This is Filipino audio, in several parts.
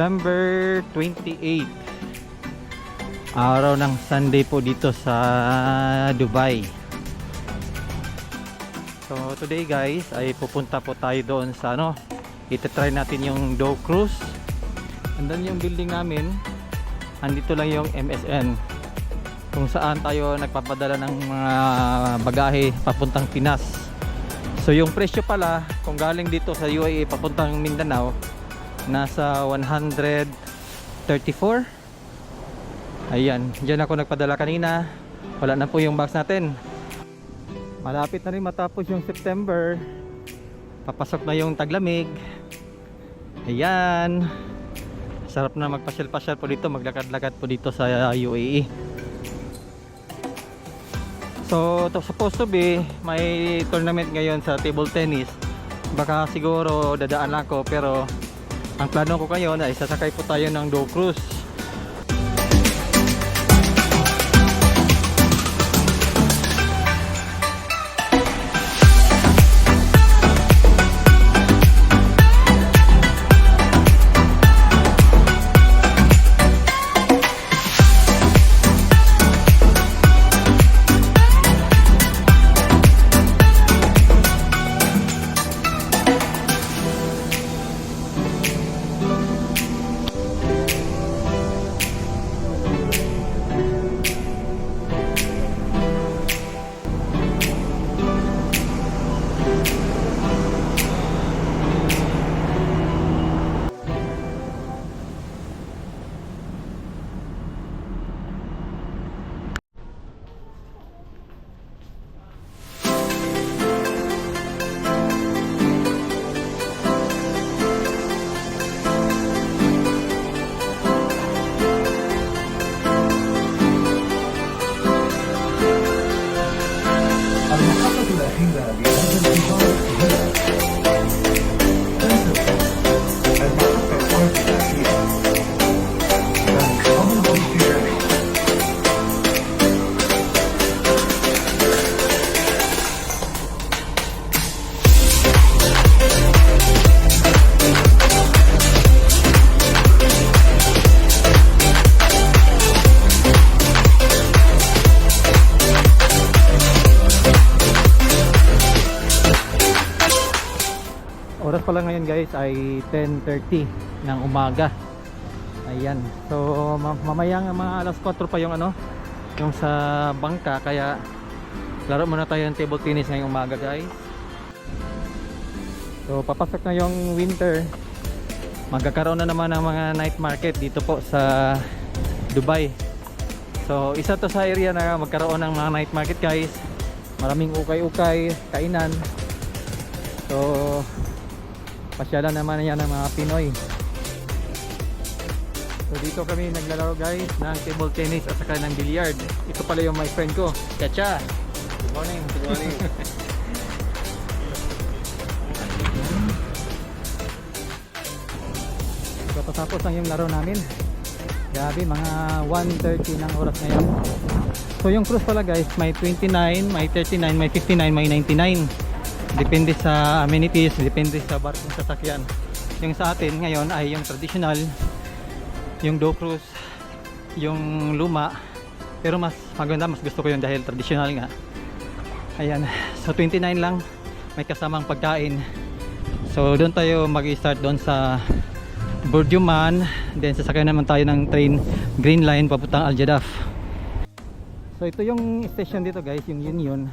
December 28, araw ng Sunday po dito sa Dubai. So today guys ay pupunta po tayo doon sa itatry natin yung Dow Cruise. Andan yung building namin, andito lang yung MSN kung saan tayo nagpapadala ng mga bagahe papuntang Pinas. So yung presyo pala kung galing dito sa UAE papuntang Mindanao nasa 134. Ayan, dyan ako nagpadala kanina. Wala na po yung box natin. Malapit na rin matapos yung September. Papasok na yung taglamig. Ayan, sarap na magpasyal-pasyal po dito, maglakad-lakad po dito sa UAE. So supposed to be may tournament ngayon sa table tennis. Baka siguro dadaan lang ako, pero ang plano ko ngayon ay sasakay po tayo ng Dow Cruise. Oras pala ngayon guys ay 10:30 ng umaga. Ayan. So mamayang mga alas 4 pa yung yung sa bangka, kaya laro muna tayo ng table tennis ngayong umaga guys. So papasok na yung winter. Magkakaroon na naman ng mga night market dito po sa Dubai. So isa to sa area na magkaroon ng mga night market guys. Maraming ukay-ukay, kainan. So pasyalan naman yan ng mga Pinoy. So dito kami naglalaro guys ng table tennis at saka ng billiard. Ito pala yung my friend ko, Chacha. Good morning. Good morning. So patapos lang yung laro namin. Grabe, mga 1:30 ng oras ngayon. So yung cruise pala guys, may 29, may 39, may 59, may 99. Depende sa amenities, depende sa barkong sasakyan. Yung sa atin ngayon ay yung traditional, yung Dow Cruise, yung luma. Pero mas maganda, mas gusto ko yun dahil traditional nga. Ayan, so 29 lang, may kasamang pagkain. So doon tayo mag-start doon sa Burjuman. Then sasakyan naman tayo ng train Green Line papuntang Al Jadaf. So ito yung station dito guys, yung Union.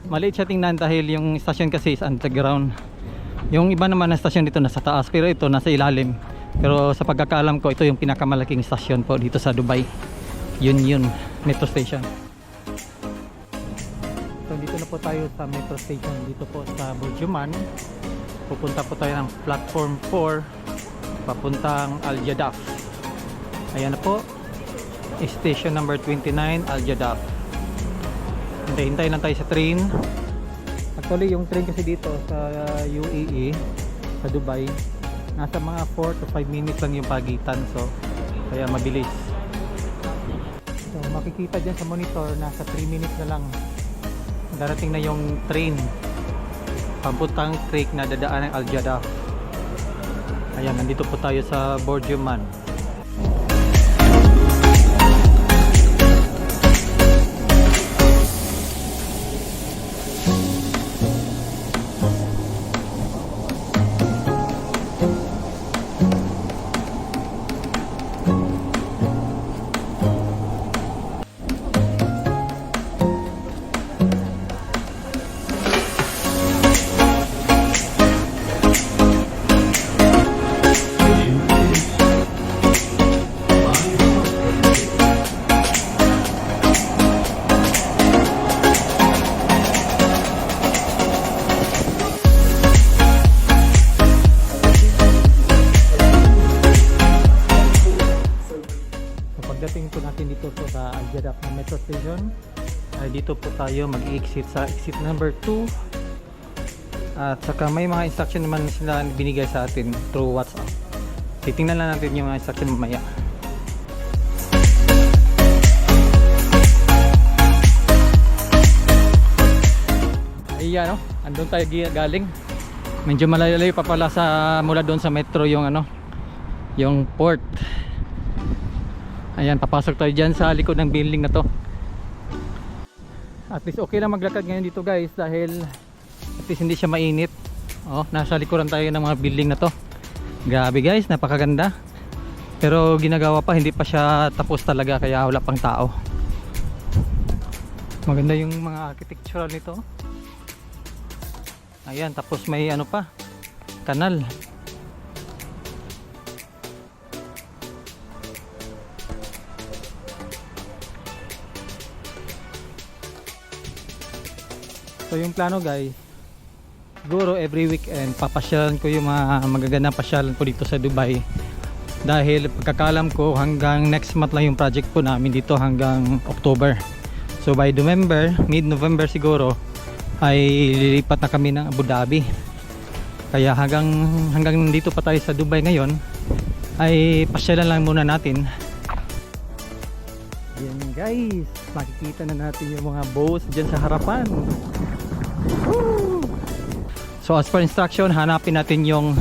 Maliit siya tingnan dahil yung station kasi is underground. Yung iba naman na station dito nasa taas, pero ito nasa ilalim. Pero sa pagkakaalam ko, ito yung pinakamalaking station po dito sa Dubai, Union Metro Station. So dito na po tayo sa Metro Station, dito po sa Burjuman. Pupunta po tayo ng platform 4 papuntang Al Jadaf. Ayan na po, station number 29, Al Jadaf. Hintay lang tayo sa train. Actually yung train kasi dito sa UAE, sa Dubai, nasa mga 4 to 5 minutes lang yung pagitan. So kaya mabilis. So makikita dyan sa monitor, nasa 3 minutes na lang darating na yung train papuntang creek na dadaan ng Al Jadaf. Ayan, nandito po tayo sa Borgioman. Pagdating po natin dito po sa Al Jeddah Metro Station, ay dito po tayo mag-exit sa exit number 2. At saka may mga instruction naman sila binigay sa atin through WhatsApp. Titingnan lang natin yung mga instruction mamaya. Ayan, no? Andun tayo galing. Medyo malayo pa pala sa mula doon sa metro yung yung port. Ayan, papasok tayo dyan sa likod ng building na to. At least okay lang maglakad ngayon dito guys, dahil at least hindi siya mainit. Oh, nasa likuran tayo ng mga building na to. Grabe guys, napakaganda. Pero ginagawa pa, hindi pa siya tapos talaga, kaya wala pang tao. Maganda yung mga architectural nito. Ayan, tapos may ano pa, kanal. So yung plano guys, siguro every weekend papasyalan ko yung mga magagandang pasyalan ko dito sa Dubai. Dahil pagkakalam ko hanggang next month lang yung project po namin dito, hanggang October. So by November, mid-November siguro, ay lilipat na kami ng Abu Dhabi. Kaya hanggang dito pa tayo sa Dubai ngayon, ay pasyalan lang muna natin. Yan guys, makikita na natin yung mga boats dyan sa harapan. Woo! So as per instruction, hanapin natin yung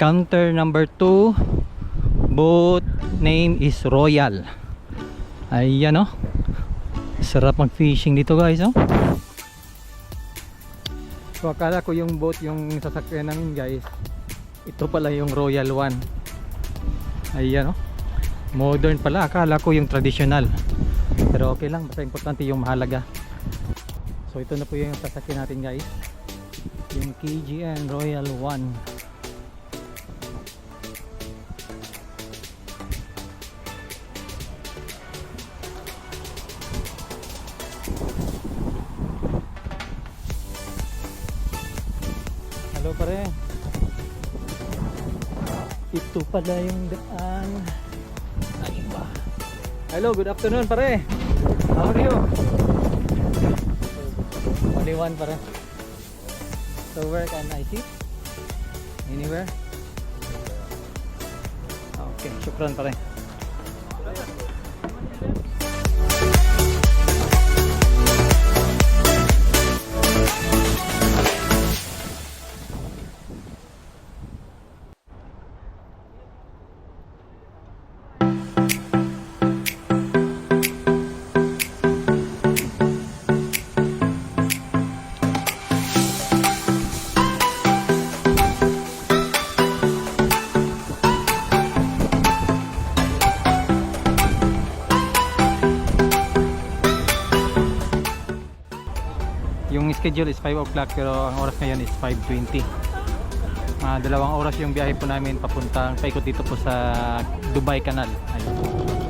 counter number 2. Boat name is Royal. Ayan, oh. Sarap mag fishing dito guys, oh. So akala ko yung boat yung sasakyan namin guys, ito pala yung Royal One. Ayan, oh. Modern pala, akala ko yung traditional. Pero okay lang, basta importante yung mahalaga. So ito na po yung sasakyan natin guys, yung KGN Royal One. Hello pare, ito pala yung daan. Ay ba? Hello, good afternoon pare. How are you? Only one pare. So where can I sit? Anywhere? Okay, syukran pare. Yung schedule is 5 o'clock pero ang oras ngayon is 5:20. Dalawang oras yung biyahe po namin papuntang paikot dito po sa Dubai Canal. Ayun.